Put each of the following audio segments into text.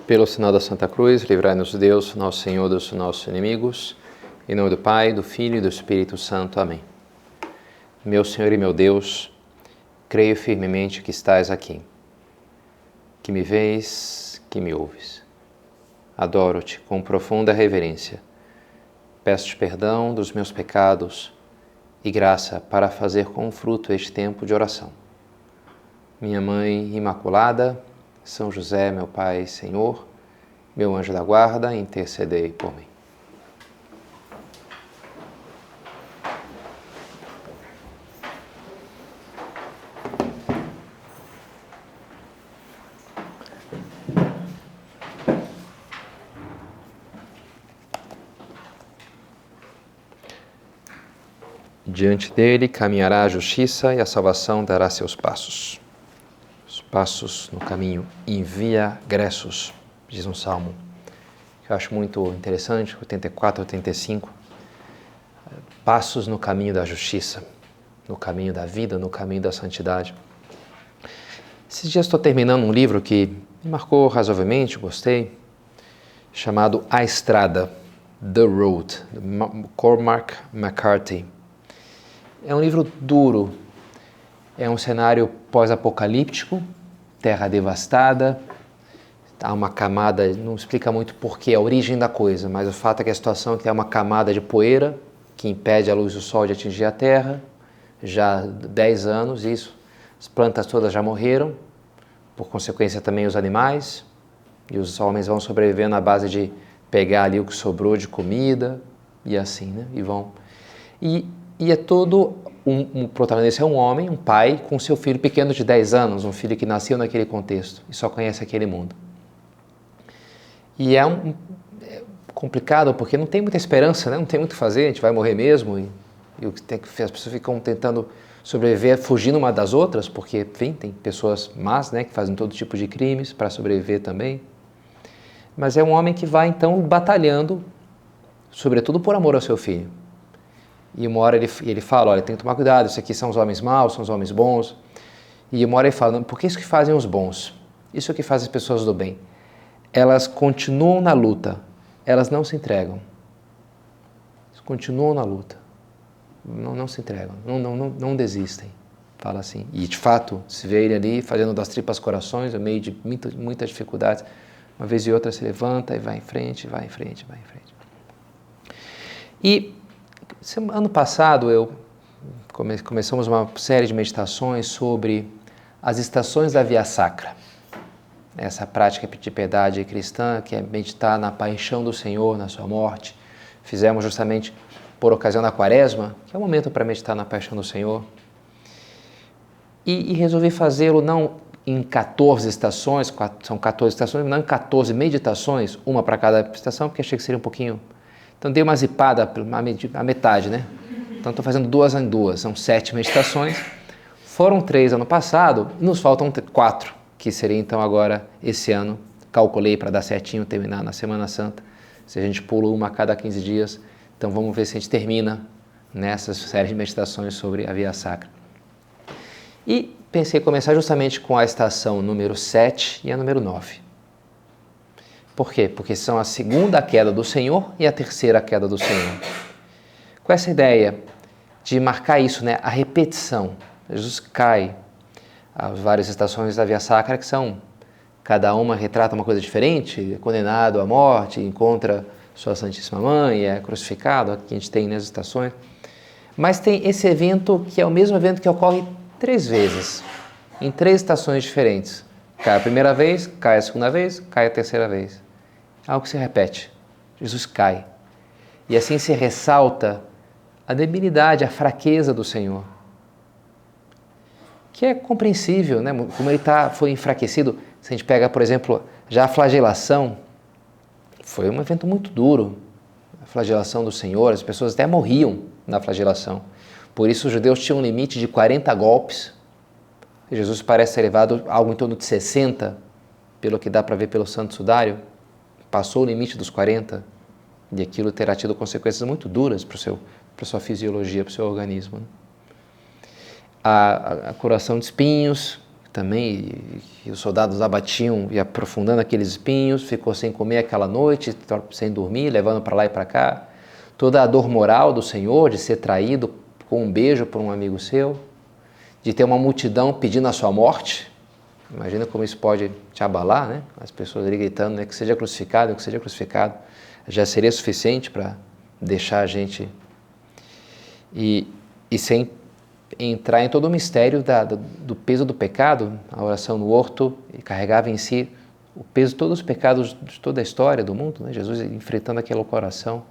Pelo sinal da Santa Cruz, livrai-nos Deus, nosso Senhor, dos nossos inimigos. Em nome do Pai, do Filho e do Espírito Santo. Amém. Meu Senhor e meu Deus, creio firmemente que estás aqui, que me vês, que me ouves. Adoro-te com profunda reverência. Peço-te perdão dos meus pecados e graça para fazer com fruto este tempo de oração. Minha Mãe Imaculada, São José, meu Pai e Senhor, meu anjo da guarda, intercedei por mim. Diante dele caminhará a justiça e a salvação dará seus passos. Os passos no caminho in via Gressus, diz um salmo, que eu acho muito interessante, 84, 85. Passos no caminho da justiça, no caminho da vida, no caminho da santidade. Esses dias estou terminando um livro que me marcou razoavelmente, gostei, chamado A Estrada, The Road, de Cormac McCarthy. É um livro duro, é um cenário pós-apocalíptico, terra devastada, há uma camada, não explica muito porquê, a origem da coisa, mas o fato é que a situação é que há uma camada de poeira que impede a luz do sol de atingir a terra, já há 10 anos isso, as plantas todas já morreram, por consequência também os animais, e os homens vão sobrevivendo à base de pegar ali o que sobrou de comida, e assim, né, e vão... E é todo um protagonista, é um homem, um pai, com seu filho pequeno de 10 anos, um filho que nasceu naquele contexto e só conhece aquele mundo. E é complicado porque não tem muita esperança, né? Não tem muito o que fazer, a gente vai morrer mesmo. E as pessoas ficam tentando sobreviver, fugindo uma das outras, porque, enfim, tem pessoas más, né, que fazem todo tipo de crimes para sobreviver também. Mas é um homem que vai, então, batalhando, sobretudo por amor ao seu filho. E uma hora ele fala, olha, tem que tomar cuidado, esses aqui são os homens maus, são os homens bons. E uma hora ele fala, por que isso que fazem os bons? Isso que faz as pessoas do bem. Elas continuam na luta, elas não se entregam. Elas continuam na luta, não se entregam, não desistem. Fala assim. E de fato, se vê ele ali fazendo das tripas corações, no meio de muitas dificuldades, uma vez e outra se levanta e vai em frente, vai em frente, vai em frente. E ano passado começamos uma série de meditações sobre as estações da Via Sacra. Essa prática de piedade cristã que é meditar na paixão do Senhor, na sua morte. Fizemos justamente por ocasião da Quaresma, que é o momento para meditar na paixão do Senhor. E resolvi fazê-lo não em 14 estações, são 14 estações, não em 14 meditações, uma para cada estação, porque achei que seria um pouquinho... Então dei uma zipada a metade, né? Então estou fazendo 2 em 2, são 7 meditações. Foram 3 ano passado, e nos faltam 4, que seria então agora esse ano. Calculei para dar certinho, terminar na Semana Santa. Se a gente pula uma a cada 15 dias, então vamos ver se a gente termina nessas séries de meditações sobre a Via Sacra. E pensei em começar justamente com a estação número 7 e a número 9. Por quê? Porque são a segunda queda do Senhor e a terceira queda do Senhor. Com essa ideia de marcar isso, né? A repetição. Jesus cai as várias estações da Via Sacra, que são, cada uma retrata uma coisa diferente, é condenado à morte, encontra sua Santíssima Mãe, é crucificado, aqui a gente tem nas estações. Mas tem esse evento que é o mesmo evento que ocorre 3 vezes, em 3 estações diferentes. Cai a primeira vez, cai a segunda vez, cai a terceira vez. Algo que se repete. Jesus cai. E assim se ressalta a debilidade, a fraqueza do Senhor. Que é compreensível, né? Como ele foi enfraquecido. Se a gente pega, por exemplo, já a flagelação, foi um evento muito duro. A flagelação do Senhor, as pessoas até morriam na flagelação. Por isso os judeus tinham um limite de 40 golpes. Jesus parece ter levado algo em torno de 60, pelo que dá para ver pelo Santo Sudário. Passou o limite dos 40, e aquilo terá tido consequências muito duras para a sua fisiologia, para o seu organismo. A curação de espinhos, também, e os soldados abatiam e aprofundando aqueles espinhos, ficou sem comer aquela noite, sem dormir, levando para lá e para cá. Toda a dor moral do Senhor de ser traído com um beijo por um amigo seu, de ter uma multidão pedindo a sua morte. Imagina como isso pode te abalar, né? As pessoas ali gritando, né? Que seja crucificado, que seja crucificado. Já seria suficiente para deixar a gente... E sem entrar em todo o mistério do peso do pecado. A oração no horto carregava em si o peso de todos os pecados de toda a história do mundo, né? Jesus enfrentando aquela coração.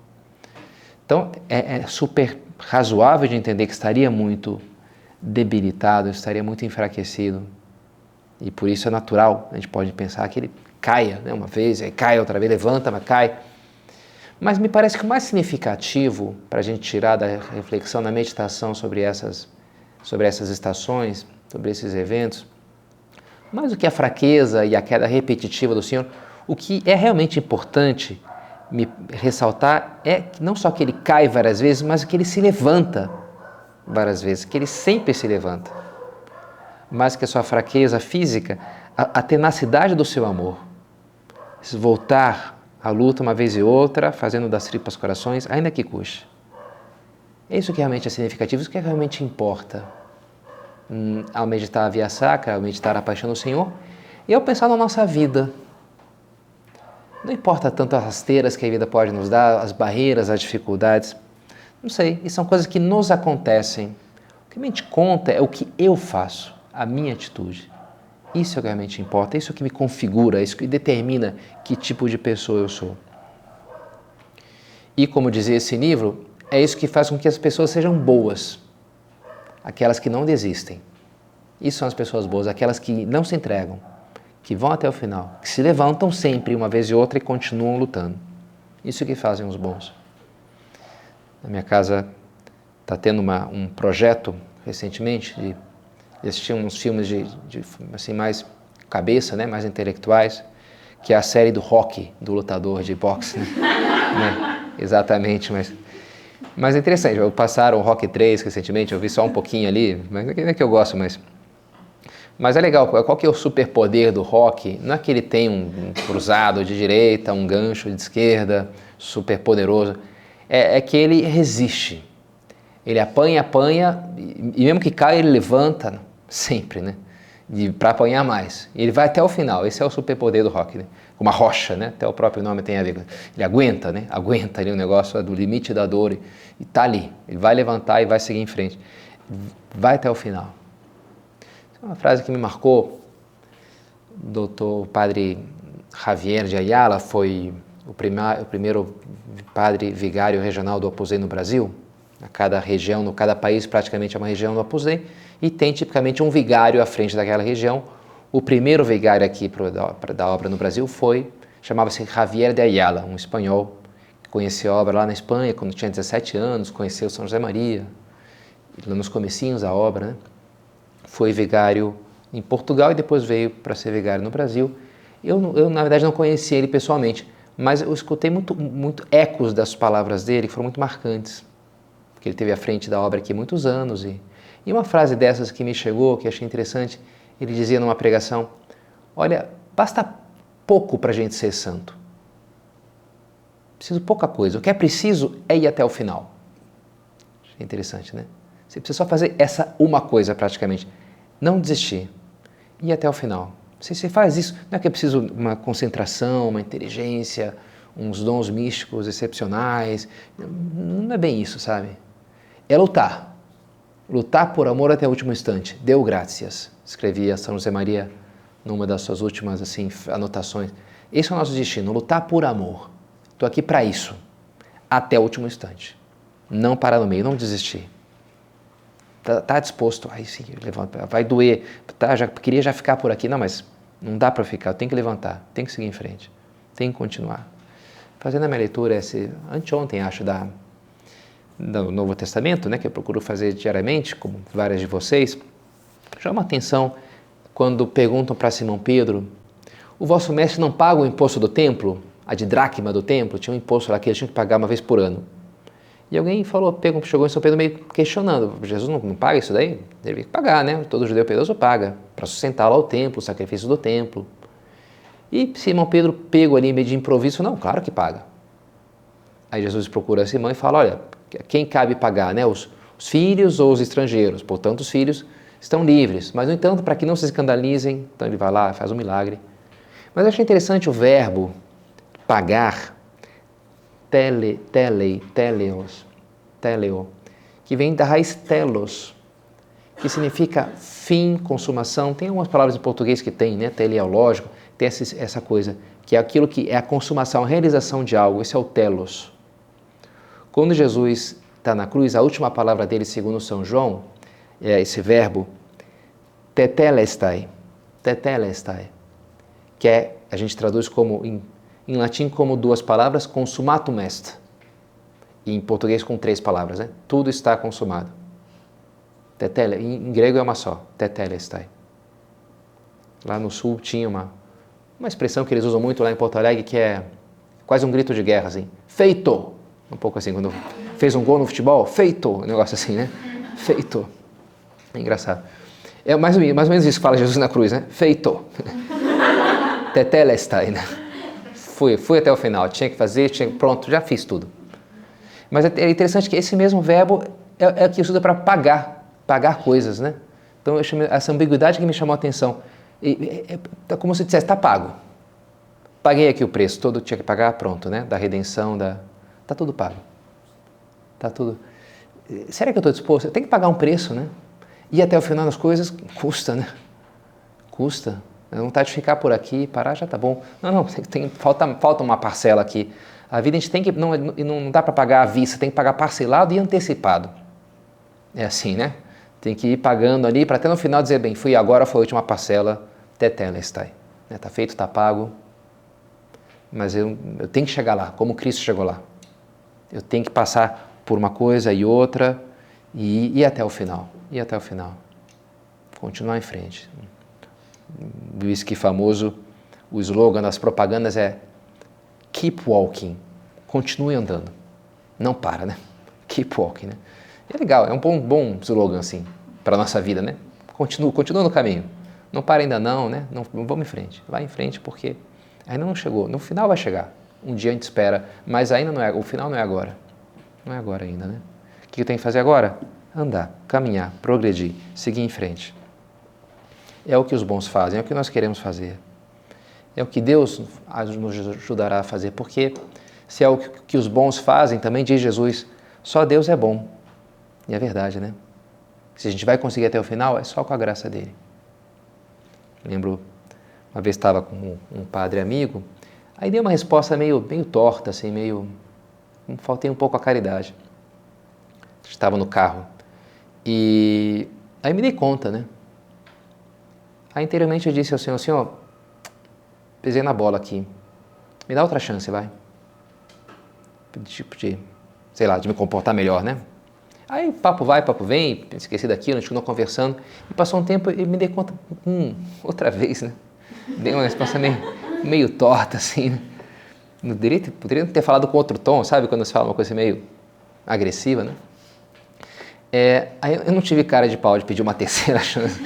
Então, é super razoável de entender que estaria muito debilitado, estaria muito enfraquecido. E por isso é natural, a gente pode pensar que ele caia, né? Uma vez, aí cai outra vez, levanta, mas cai. Mas me parece que o mais significativo para a gente tirar da reflexão, da meditação sobre essas estações, sobre esses eventos, mais do que a fraqueza e a queda repetitiva do Senhor, o que é realmente importante me ressaltar é não só que ele cai várias vezes, mas que ele se levanta várias vezes, que ele sempre se levanta. Mais que a sua fraqueza física, a tenacidade do seu amor. Voltar à luta uma vez e outra, fazendo das tripas corações, ainda que custe. É isso que realmente é significativo, isso que realmente importa. Ao meditar a via sacra, ao meditar a paixão do Senhor, e ao pensar na nossa vida. Não importa tanto as rasteiras que a vida pode nos dar, as barreiras, as dificuldades. Não sei, e são coisas que nos acontecem. O que realmente conta é o que eu faço, a minha atitude. Isso é o que realmente importa, isso que me configura, isso que determina que tipo de pessoa eu sou. E como dizia esse livro, é isso que faz com que as pessoas sejam boas. Aquelas que não desistem. Isso são as pessoas boas, aquelas que não se entregam, que vão até o final, que se levantam sempre, uma vez e outra, e continuam lutando. Isso que fazem os bons. Na minha casa está tendo um projeto, recentemente, de assistir uns filmes de assim, mais cabeça, né, mais intelectuais, que é a série do Rocky, do lutador de boxe. Né? Exatamente, mas é interessante. Passaram o Rocky 3 recentemente, eu vi só um pouquinho ali, mas não é que eu gosto, mas é legal. Qual que é o superpoder do Rocky? Não é que ele tem um cruzado de direita, um gancho de esquerda, super poderoso. É que ele resiste. Ele apanha, e mesmo que caia, ele levanta, sempre, né? Para apanhar mais. Ele vai até o final. Esse é o superpoder do Rocky, né? Uma rocha, né? Até o próprio nome tem a ver. Ele aguenta, né? Aguenta ali o negócio do limite da dor e está ali. Ele vai levantar e vai seguir em frente. Vai até o final. Essa é uma frase que me marcou. O padre Javier de Ayala foi o primeiro padre vigário regional do Opus Dei no Brasil. A cada região, cada país praticamente é uma região do Opus Dei, e tem tipicamente um vigário à frente daquela região. O primeiro vigário aqui da obra no Brasil chamava-se Javier de Ayala, um espanhol que conhecia a obra lá na Espanha quando tinha 17 anos, conheceu São José Maria, nos comecinhos da obra, né? Foi vigário em Portugal e depois veio para ser vigário no Brasil. Eu, na verdade, não conhecia ele pessoalmente, mas eu escutei muito ecos das palavras dele, que foram muito marcantes, porque ele esteve à frente da obra aqui muitos anos. E uma frase dessas que me chegou, que achei interessante, ele dizia numa pregação: olha, basta pouco para a gente ser santo. Preciso pouca coisa. O que é preciso é ir até o final. Achei interessante, né? Você precisa só fazer essa uma coisa praticamente. Não desistir. Ir até o final. Se você faz isso, não é que é preciso uma concentração, uma inteligência, uns dons místicos excepcionais. Não é bem isso, sabe? É lutar. Lutar por amor até o último instante. Deu graças, escrevia São José Maria numa das suas últimas anotações. Esse é o nosso destino, lutar por amor. Estou aqui para isso, até o último instante. Não parar no meio, não desistir. Tá disposto, aí sim, levanta, vai doer, queria já ficar por aqui, não, mas não dá para ficar, eu tenho que levantar, tenho que seguir em frente, tenho que continuar. Fazendo a minha leitura, anteontem, acho, do Novo Testamento, né, que eu procuro fazer diariamente, como várias de vocês, chama atenção quando perguntam para Simão Pedro: o vosso mestre não paga o imposto do templo? A didracma do templo, tinha um imposto lá que eles tinham que pagar uma vez por ano. E alguém chegou em São Pedro meio questionando, Jesus não paga isso daí? Ele tem que pagar, né? Todo judeu piedoso paga, para sustentar lá o templo, o sacrifício do templo. E Simão Pedro pego ali meio de improviso, não, claro que paga. Aí Jesus procura Simão e fala, olha, quem cabe pagar, né? Os filhos ou os estrangeiros? Portanto, os filhos estão livres. Mas, no entanto, para que não se escandalizem, então ele vai lá, faz um milagre. Mas eu achei interessante o verbo pagar, teleo, que vem da raiz telos, que significa fim, consumação. Tem algumas palavras em português que tem, né? Teleológico, tem essa coisa, que é aquilo que é a consumação, a realização de algo. Esse é o telos. Quando Jesus está na cruz, a última palavra dele, segundo São João, é esse verbo tetelestai, que a gente traduz como, em latim, como duas palavras, consumatum est, e em português com 3 palavras, né? Tudo está consumado. Tetele, em grego é uma só, tetelestai. Lá no sul tinha uma expressão que eles usam muito lá em Porto Alegre, que é quase um grito de guerra, assim, feito! Um pouco assim, quando fez um gol no futebol, feito! Um negócio assim, né? Feito! É engraçado. É mais ou menos isso que fala Jesus na cruz, né? Feito! Tetelestai, né? Fui até o final, tinha que fazer, pronto, já fiz tudo. Mas é interessante que esse mesmo verbo é que usa para pagar coisas, né? Então eu chamei essa ambiguidade que me chamou a atenção. É como se dissesse, está pago. Paguei aqui o preço, todo tinha que pagar, pronto, né? Da redenção, está tudo pago. Está tudo. Será que eu estou disposto? Eu tenho que pagar um preço, né? E até o final das coisas custa, né? Custa. Não está de ficar por aqui, parar já está bom. Não, falta uma parcela aqui. A vida a gente tem que, não dá para pagar à vista, tem que pagar parcelado e antecipado. É assim, né? Tem que ir pagando ali para até no final dizer, bem, agora foi a última parcela, tetelestai. Está feito, está pago, mas eu tenho que chegar lá, como Cristo chegou lá. Eu tenho que passar por uma coisa e outra e ir até o final. Continuar em frente. O whisky famoso, o slogan das propagandas é Keep walking, continue andando, não para, né? Keep walking, né? É legal, é um bom slogan assim, para a nossa vida, né? Continua no caminho, não para ainda não, né? Não, vamos em frente, vai em frente porque ainda não chegou, no final vai chegar, um dia a gente espera, mas ainda não é, o final não é agora ainda, né? O que eu tenho que fazer agora? Andar, caminhar, progredir, seguir em frente. É o que os bons fazem, é o que nós queremos fazer. É o que Deus nos ajudará a fazer, porque se é o que os bons fazem, também diz Jesus, só Deus é bom. E é verdade, né? Se a gente vai conseguir até o final, é só com a graça dele. Lembro, uma vez estava com um padre amigo, aí dei uma resposta meio torta, assim, faltei um pouco a caridade. Estava no carro. E aí me dei conta, né? Aí interiormente eu disse ao Senhor, pisei na bola aqui, me dá outra chance, vai. Tipo de me comportar melhor, né? Aí papo vai, papo vem, esqueci daquilo, a gente continuou conversando, e passou um tempo e me dei conta, outra vez, né? Dei uma resposta meio torta, assim, né? Poderia ter falado com outro tom, sabe? Quando você fala uma coisa meio agressiva, né? Aí eu não tive cara de pau de pedir uma terceira chance.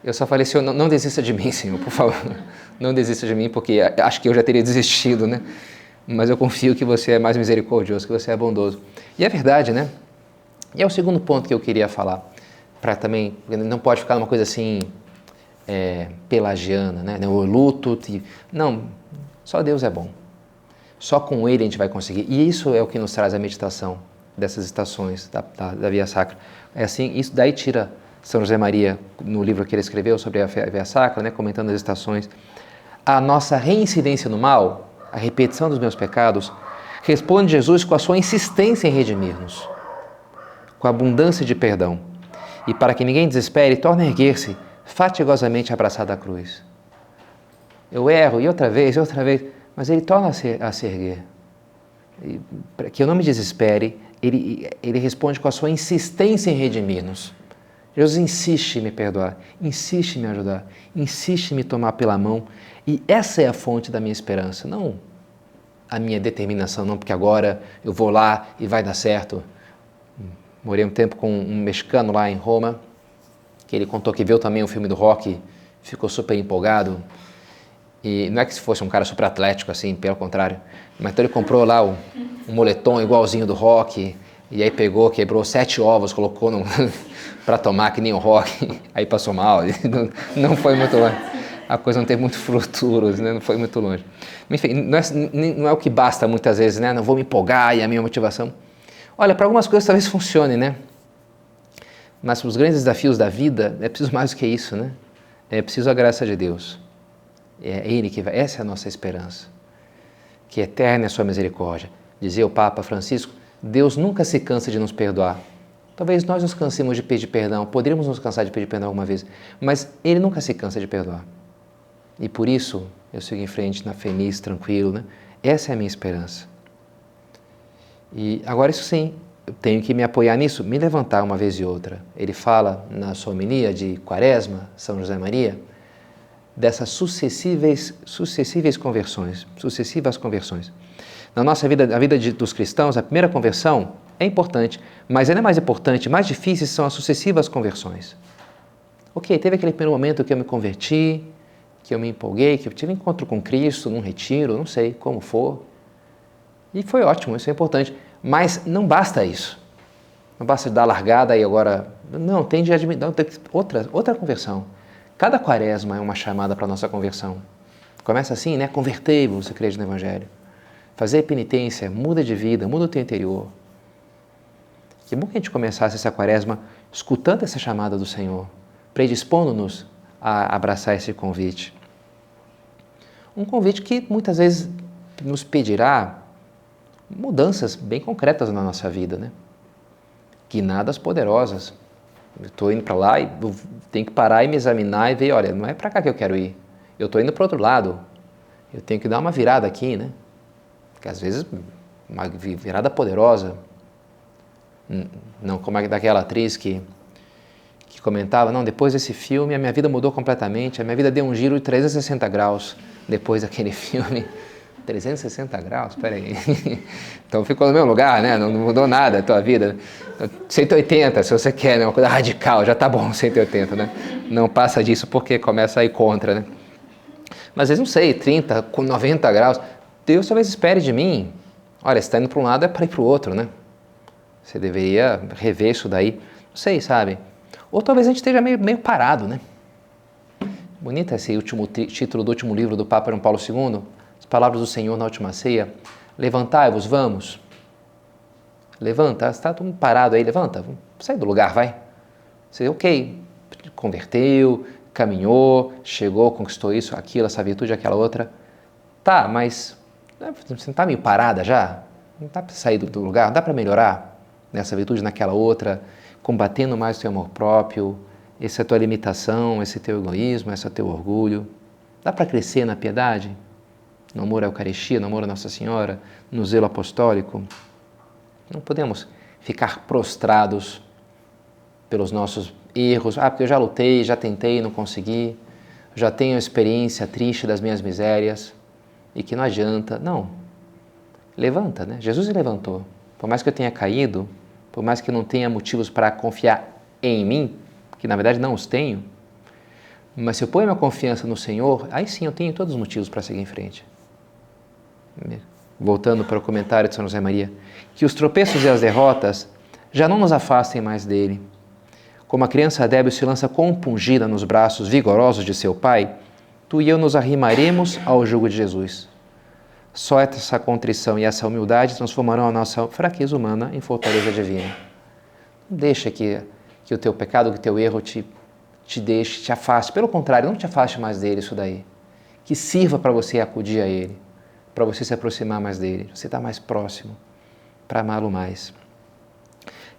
Eu só falei, Senhor, não desista de mim, Senhor, por favor. Não desista de mim, porque acho que eu já teria desistido, né? Mas eu confio que você é mais misericordioso, que você é bondoso. E é verdade, né? E é o segundo ponto que eu queria falar, para também, não pode ficar uma coisa assim, pelagiana, né? Eu luto, não, só Deus é bom. Só com Ele a gente vai conseguir. E isso é o que nos traz a meditação dessas estações da Via Sacra. É assim, isso daí tira São José Maria, no livro que ele escreveu sobre a Via Sacra, né, comentando as estações, a nossa reincidência no mal, a repetição dos meus pecados, responde Jesus com a sua insistência em redimir-nos, com a abundância de perdão. E para que ninguém desespere, torna a erguer-se, fatigosamente abraçado à cruz. Eu erro, e outra vez, mas ele torna a se erguer. E, para que eu não me desespere, ele responde com a sua insistência em redimir-nos. Jesus insiste em me perdoar, insiste em me ajudar, insiste em me tomar pela mão, e essa é a fonte da minha esperança, não a minha determinação, não porque agora eu vou lá e vai dar certo. Morei um tempo com um mexicano lá em Roma, que ele contou que viu também um filme do Rocky, ficou super empolgado. E não é que se fosse um cara super atlético, assim, pelo contrário. Mas então ele comprou lá um moletom igualzinho do Rocky, e aí pegou, quebrou 7 ovos, colocou para tomar, que nem o Rocky, aí passou mal. Não foi muito longe. A coisa não teve muito futuro, né? Não foi muito longe. Enfim, não é o que basta muitas vezes, né? Não vou me empolgar e a minha motivação. Olha, para algumas coisas talvez funcione, né? Mas para os grandes desafios da vida, é preciso mais do que isso, né? É preciso a graça de Deus. É Ele que vai, essa é a nossa esperança. Que eterna é a sua misericórdia. Dizia o Papa Francisco, Deus nunca se cansa de nos perdoar. Talvez nós nos cansemos de pedir perdão, poderíamos nos cansar de pedir perdão alguma vez, mas Ele nunca se cansa de perdoar. E por isso eu sigo em frente, feliz, tranquilo, né? Essa é a minha esperança. E agora isso sim, eu tenho que me apoiar nisso, me levantar uma vez e outra. Ele fala na sua homilia de Quaresma, São José Maria, dessas sucessivas conversões. Na nossa vida, a vida dos cristãos, a primeira conversão é importante, mas ainda mais importante, mais difíceis são as sucessivas conversões. Ok, teve aquele primeiro momento que eu me converti, que eu me empolguei, que eu tive um encontro com Cristo, num retiro, não sei como for. E foi ótimo, isso é importante. Mas não basta isso. Não basta dar largada e agora... Não, tem outra conversão. Cada quaresma é uma chamada para a nossa conversão. Começa assim, né? Convertei-vos, você crê no Evangelho. Fazer penitência, muda de vida, muda o teu interior. Que bom que a gente começasse essa quaresma escutando essa chamada do Senhor, predispondo-nos a abraçar esse convite. Um convite que muitas vezes nos pedirá mudanças bem concretas na nossa vida, né? Guinadas poderosas. Eu estou indo para lá e tenho que parar e me examinar e ver, olha, não é para cá que eu quero ir. Eu estou indo para o outro lado. Eu tenho que dar uma virada aqui, né? Porque às vezes uma virada poderosa. Não como daquela atriz que comentava, não, depois desse filme a minha vida mudou completamente, a minha vida deu um giro de 360 graus depois daquele filme. 360 graus? Peraí. Então ficou no mesmo lugar, né? Não mudou nada a tua vida. 180, se você quer, né? Uma coisa radical, já tá bom 180, né? Não passa disso porque começa a ir contra, né? Mas às vezes, não sei, 30, 90 graus. Deus talvez espere de mim. Olha, se está indo para um lado é para ir para o outro, né? Você deveria rever isso daí. Não sei, sabe? Ou talvez a gente esteja meio parado, né? Bonito esse último título do último livro do Papa João Paulo II. As palavras do Senhor na última ceia. Levantai-vos, vamos. Levanta, está todo mundo parado aí, levanta, vamos sair do lugar, vai. Você, ok, converteu, caminhou, chegou, conquistou isso, aquilo, essa virtude, aquela outra. Tá, mas você não está meio parada já? Não dá para sair do lugar? Não dá para melhorar nessa virtude, naquela outra, combatendo mais o teu amor próprio, essa tua limitação, esse teu egoísmo, esse teu orgulho? Dá para crescer na piedade? No amor à Eucaristia, no amor a Nossa Senhora, no zelo apostólico? Não podemos ficar prostrados pelos nossos erros. Ah, porque eu já lutei, já tentei, não consegui. Já tenho a experiência triste das minhas misérias e que não adianta. Não. Levanta, né? Jesus se levantou. Por mais que eu tenha caído, por mais que eu não tenha motivos para confiar em mim, que na verdade não os tenho, mas se eu ponho minha confiança no Senhor, aí sim eu tenho todos os motivos para seguir em frente. Voltando para o comentário de São José Maria, que os tropeços e as derrotas já não nos afastem mais dele. Como a criança débil se lança compungida nos braços vigorosos de seu pai, tu e eu nos arrimaremos ao jugo de Jesus. Só essa contrição e essa humildade transformarão a nossa fraqueza humana em fortaleza divina. Não deixa que o teu pecado, que o teu erro te deixe, te afaste. Pelo contrário, não te afaste mais dele, isso daí. Que sirva para você acudir a ele, para você se aproximar mais dele, você está mais próximo, para amá-lo mais.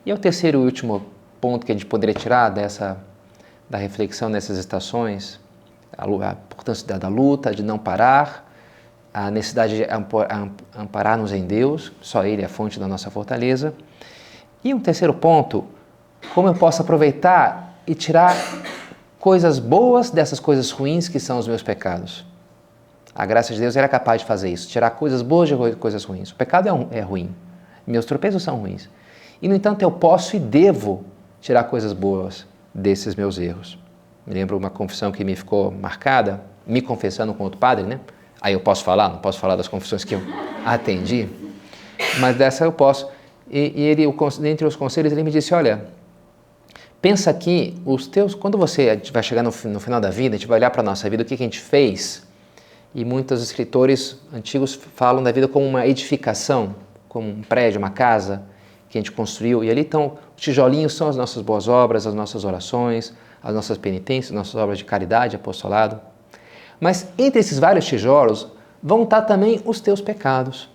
E é o terceiro e último ponto que a gente poderia tirar da reflexão nessas estações, a importância da luta, de não parar, a necessidade de amparar-nos em Deus, só Ele é a fonte da nossa fortaleza. E um terceiro ponto, como eu posso aproveitar e tirar coisas boas dessas coisas ruins que são os meus pecados. A graça de Deus era capaz de fazer isso, tirar coisas boas de coisas ruins. O pecado é ruim, meus tropeços são ruins. E, no entanto, eu posso e devo tirar coisas boas desses meus erros. Me lembro uma confissão que me ficou marcada, me confessando com outro padre, né? Aí eu posso falar, não posso falar das confissões que eu atendi, mas dessa eu posso. E ele, dentre os conselhos, ele me disse, olha, pensa que quando você vai chegar no final da vida, a gente vai olhar para a nossa vida, o que a gente fez, e muitos escritores antigos falam da vida como uma edificação, como um prédio, uma casa que a gente construiu, e ali estão, os tijolinhos são as nossas boas obras, as nossas orações, as nossas penitências, as nossas obras de caridade, apostolado. Mas entre esses vários tijolos vão estar também os teus pecados.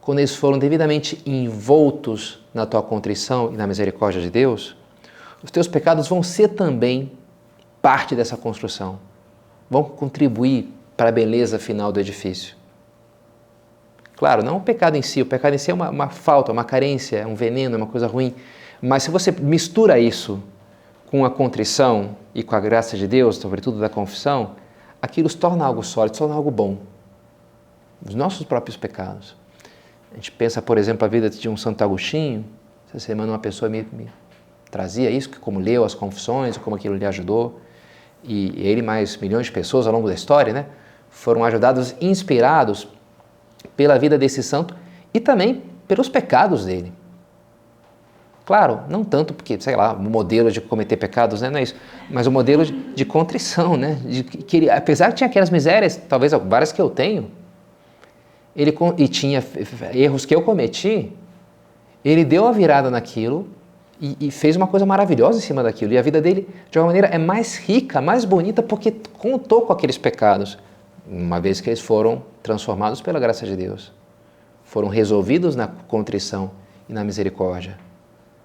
Quando eles foram devidamente envoltos na tua contrição e na misericórdia de Deus, os teus pecados vão ser também parte dessa construção. Vão contribuir para a beleza final do edifício. Claro, não o pecado em si. O pecado em si é uma falta, uma carência, é um veneno, é uma coisa ruim. Mas se você mistura isso com a contrição e com a graça de Deus, sobretudo da confissão, aquilo se torna algo sólido, se torna algo bom. Os nossos próprios pecados. A gente pensa, por exemplo, a vida de um Santo Agostinho. Essa semana uma pessoa me trazia isso, que como leu as confissões, como aquilo lhe ajudou. E ele mais milhões de pessoas ao longo da história, né, foram ajudados, inspirados pela vida desse santo e também pelos pecados dele. Claro, não tanto porque, sei lá, o modelo de cometer pecados, né, não é isso, mas o modelo de contrição, né, que ele, apesar que tinha aquelas misérias, talvez várias que eu tenho, e tinha erros que eu cometi, ele deu a virada naquilo e fez uma coisa maravilhosa em cima daquilo. E a vida dele, de uma maneira, é mais rica, mais bonita, porque contou com aqueles pecados, uma vez que eles foram transformados pela graça de Deus, foram resolvidos na contrição e na misericórdia.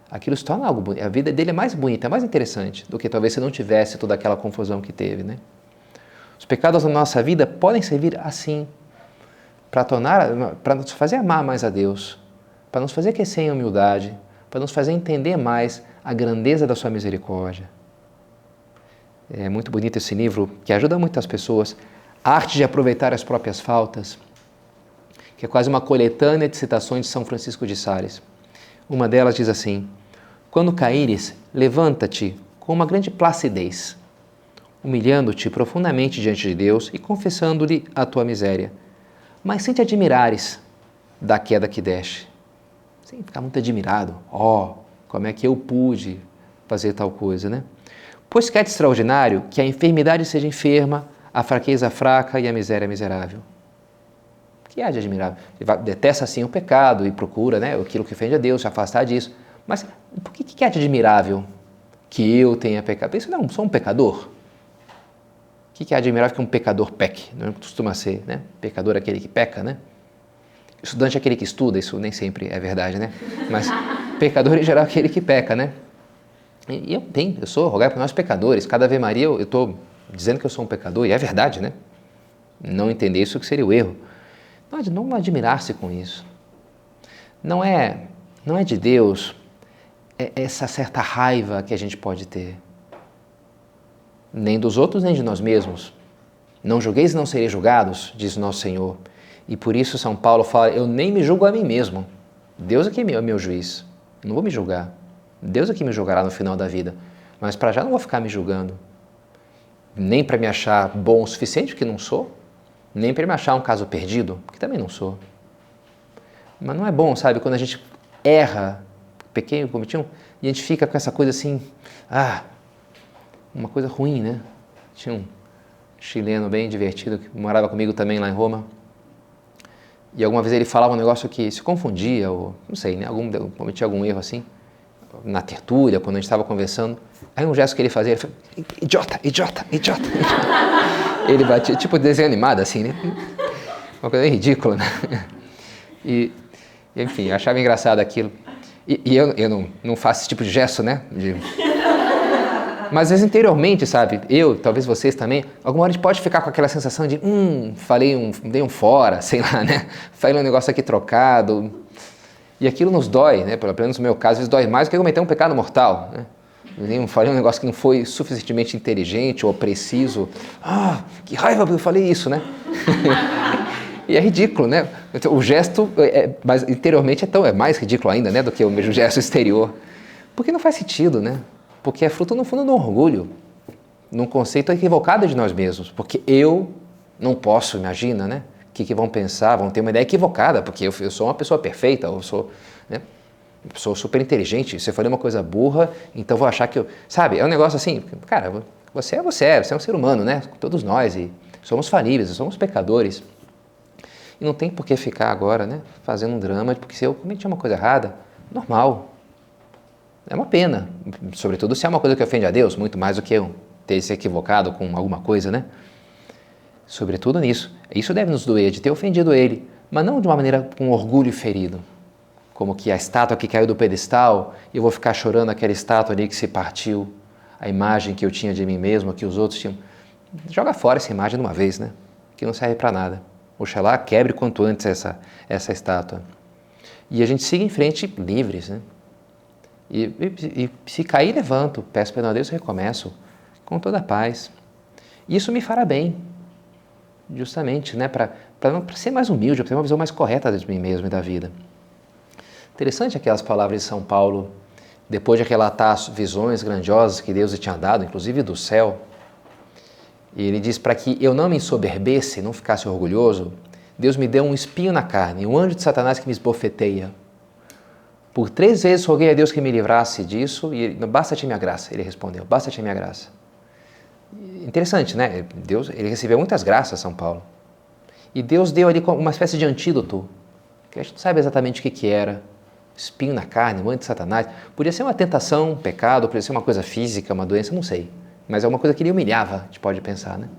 Aquilo se torna algo bonito. A vida dele é mais bonita, é mais interessante do que talvez se não tivesse toda aquela confusão que teve, né? Os pecados da nossa vida podem servir assim, para nos fazer amar mais a Deus, para nos fazer crescer em humildade, para nos fazer entender mais a grandeza da sua misericórdia. É muito bonito esse livro, que ajuda muitas pessoas, A Arte de Aproveitar as Próprias Faltas, que é quase uma coletânea de citações de São Francisco de Sales. Uma delas diz assim: quando caíres, levanta-te com uma grande placidez, humilhando-te profundamente diante de Deus e confessando-lhe a tua miséria, mas sem te admirares da queda que deste. Sem ficar muito admirado. Como é que eu pude fazer tal coisa, né? Pois que é de extraordinário que a enfermidade seja enferma, a fraqueza fraca e a miséria miserável. O que há de admirável? Ele detesta assim o pecado e procura, né, aquilo que ofende a Deus, se afastar disso. Mas por que é de admirável que eu tenha pecado? Isso não, sou um pecador. O que é admirável que um pecador peque? Não costuma ser, né? Pecador é aquele que peca, né? Estudante é aquele que estuda, isso nem sempre é verdade, né? Mas pecador em geral é aquele que peca, né? E eu sou rogai por nós pecadores. Cada Ave Maria eu estou dizendo que eu sou um pecador, e é verdade, né? Não entender isso que seria o erro. Não admirar-se com isso. Não é de Deus essa certa raiva que a gente pode ter. Nem dos outros, nem de nós mesmos. Não julgueis e não sereis julgados, diz o nosso Senhor. E por isso São Paulo fala, eu nem me julgo a mim mesmo. Deus é que é meu juiz. Não vou me julgar. Deus é que me julgará no final da vida. Mas para já não vou ficar me julgando. Nem para me achar bom o suficiente, porque não sou. Nem para me achar um caso perdido, porque também não sou. Mas não é bom, sabe, quando a gente erra, pequeno, cometi e a gente fica com essa coisa assim, uma coisa ruim, né? Tinha um chileno bem divertido que morava comigo também lá em Roma. E alguma vez ele falava um negócio que se confundia, ou não sei, né? Cometia algum erro assim, na tertúlia, quando a gente estava conversando. Aí um gesto que ele fazia, ele falou, idiota, idiota, idiota. Ele batia, tipo desenho animado assim, né? Uma coisa ridícula, né? E enfim, eu achava engraçado aquilo. E eu não faço esse tipo de gesto, né? Mas às vezes interiormente, sabe? Talvez vocês também, alguma hora a gente pode ficar com aquela sensação de, dei um fora, sei lá, né? Falei um negócio aqui trocado. E aquilo nos dói, né? Pelo menos no meu caso, isso dói mais do que cometer um pecado mortal, né? Eu falei um negócio que não foi suficientemente inteligente ou preciso. Ah, que raiva porque eu falei isso, né? E é ridículo, né? Então, o gesto, mas interiormente é mais ridículo ainda, né, do que o mesmo gesto exterior. Porque não faz sentido, né? Porque é fruto, no fundo, do orgulho, num conceito equivocado de nós mesmos. Porque eu não posso, imagina, né? O que vão pensar? Vão ter uma ideia equivocada, porque eu sou uma pessoa perfeita, eu sou, né? Sou super inteligente, se eu falei uma coisa burra, então vou achar que eu... Sabe, é um negócio assim, cara, você é um ser humano, né? Todos nós, e somos falíveis, somos pecadores. E não tem por que ficar agora, né? Fazendo um drama, porque se eu cometi uma coisa errada, normal. É uma pena, sobretudo se é uma coisa que ofende a Deus, muito mais do que eu ter se equivocado com alguma coisa, né? Sobretudo nisso. Isso deve nos doer, de ter ofendido Ele, mas não de uma maneira com orgulho ferido. Como que a estátua que caiu do pedestal, e eu vou ficar chorando aquela estátua ali que se partiu, a imagem que eu tinha de mim mesmo, que os outros tinham. Joga fora essa imagem de uma vez, né? Que não serve para nada. Oxalá quebre quanto antes essa estátua. E a gente siga em frente livres, né? E se cair, levanto, peço perdão a Deus e recomeço com toda a paz. Isso me fará bem, justamente, né? Para ser mais humilde, para ter uma visão mais correta de mim mesmo e da vida. Interessante aquelas palavras de São Paulo, depois de relatar as visões grandiosas que Deus lhe tinha dado, inclusive do céu. E ele diz, para que eu não me ensoberbesse, não ficasse orgulhoso, Deus me deu um espinho na carne, um anjo de Satanás que me esbofeteia. Por 3 vezes roguei a Deus que me livrasse disso, e basta-te minha graça, ele respondeu, basta-te minha graça. Interessante, né? Deus, ele recebeu muitas graças, São Paulo. E Deus deu ali uma espécie de antídoto, que a gente não sabe exatamente o que era. Espinho na carne, um anjo de Satanás. Podia ser uma tentação, um pecado, podia ser uma coisa física, uma doença, não sei. Mas é uma coisa que ele humilhava, a gente pode pensar, né?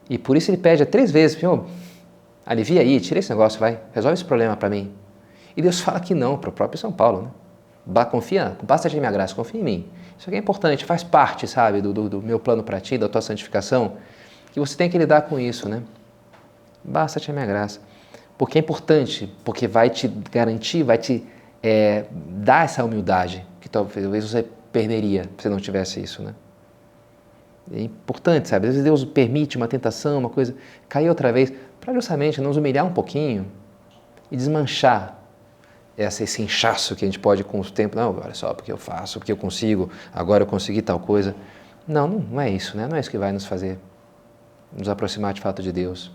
E por isso ele pede 3 vezes, Senhor, alivia aí, tira esse negócio, vai, resolve esse problema para mim. E Deus fala que não, para o próprio São Paulo, né? Confia, basta de minha graça, confia em mim. Isso aqui é importante, faz parte, sabe, do meu plano para ti, da tua santificação, que você tem que lidar com isso, né? Basta-te a minha graça. Porque é importante, porque vai te garantir, vai te dar essa humildade, que talvez você perderia se não tivesse isso, né? É importante, sabe? Às vezes Deus permite uma tentação, uma coisa, cair outra vez, para justamente nos humilhar um pouquinho e desmanchar esse inchaço que a gente pode com o tempo. Não, olha só, porque eu faço, porque eu consigo, agora eu consegui tal coisa. Não é isso, né? Não é isso que vai nos fazer nos aproximar de fato de Deus.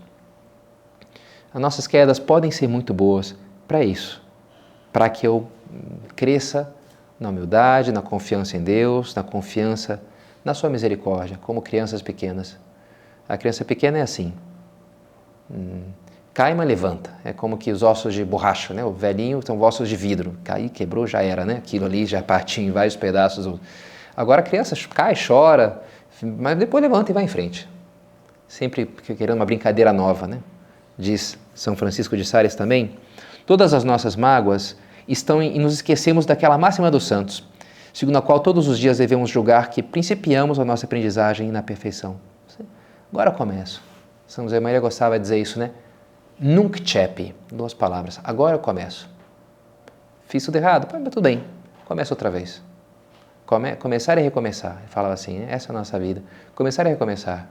As nossas quedas podem ser muito boas para isso, para que eu cresça na humildade, na confiança em Deus, na confiança na sua misericórdia, como crianças pequenas. A criança pequena é assim, cai, mas levanta, é como que os ossos de borracha, né? O velhinho são ossos de vidro, cai, quebrou, já era, né? Aquilo ali já partiu em vários pedaços. Agora a criança cai, chora, mas depois levanta e vai em frente, sempre querendo uma brincadeira nova, né? Diz São Francisco de Sales também, todas as nossas mágoas estão em nos esquecermos daquela máxima dos santos, segundo a qual todos os dias devemos julgar que principiamos a nossa aprendizagem na perfeição. Agora eu começo. São José Maria gostava de dizer isso, né? Nunc cepi, 2 palavras. Agora eu começo. Fiz tudo errado? Mas tudo bem, começa outra vez. Começar e recomeçar. Ele falava assim, né? Essa é a nossa vida. Começar e recomeçar.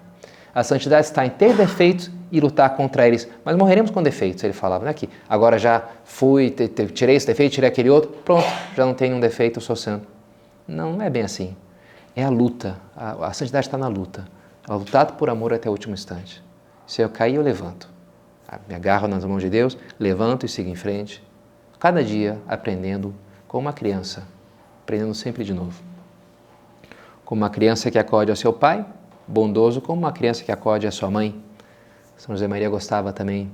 A santidade está em ter defeitos e lutar contra eles, mas morreremos com defeitos, ele falava, né? Que agora já fui, tirei esse defeito, tirei aquele outro, pronto, já não tenho um defeito, eu sou santo. Não é bem assim. É a luta, a santidade está na luta. É lutar por amor até o último instante. Se eu cair, eu levanto. Me agarro nas mãos de Deus, levanto e sigo em frente. Cada dia aprendendo como uma criança, aprendendo sempre de novo. Como uma criança que acode ao seu pai, bondoso, como uma criança que acode à sua mãe. São José Maria gostava também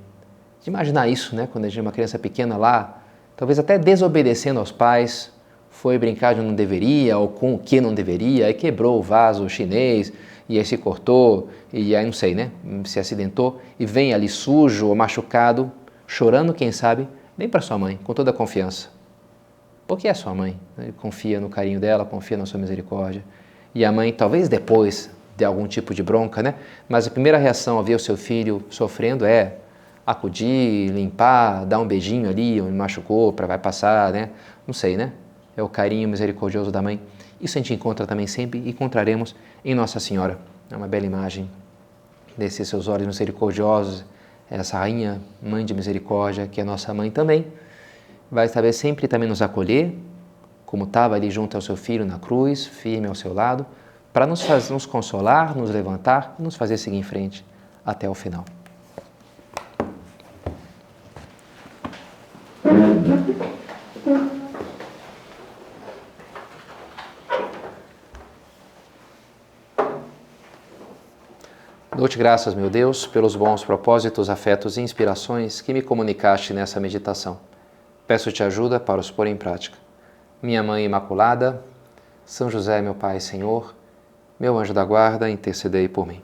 de imaginar isso, né? Quando a gente é uma criança pequena lá, talvez até desobedecendo aos pais, foi brincar de onde não deveria, ou com o que não deveria, aí quebrou o vaso chinês, e aí se cortou, e aí não sei, né? Se acidentou, e vem ali sujo ou machucado, chorando, quem sabe, vem para sua mãe, com toda a confiança. Porque é sua mãe, né? Confia no carinho dela, confia na sua misericórdia. E a mãe, talvez depois de algum tipo de bronca, né? Mas a primeira reação ao ver o seu filho sofrendo é acudir, limpar, dar um beijinho ali, onde machucou, vai passar, né? Não sei, né? É o carinho misericordioso da mãe. Isso a gente encontra também sempre e encontraremos em Nossa Senhora. É uma bela imagem desses seus olhos misericordiosos, essa rainha, mãe de misericórdia, que é nossa mãe também, vai saber sempre também nos acolher, como estava ali junto ao seu filho na cruz, firme ao seu lado, para nos consolar, nos levantar e nos fazer seguir em frente até o final. Dou-te graças, meu Deus, pelos bons propósitos, afetos e inspirações que me comunicaste nessa meditação. Peço-te ajuda para os pôr em prática. Minha Mãe Imaculada, São José, meu Pai e Senhor, meu anjo da guarda, intercedei por mim.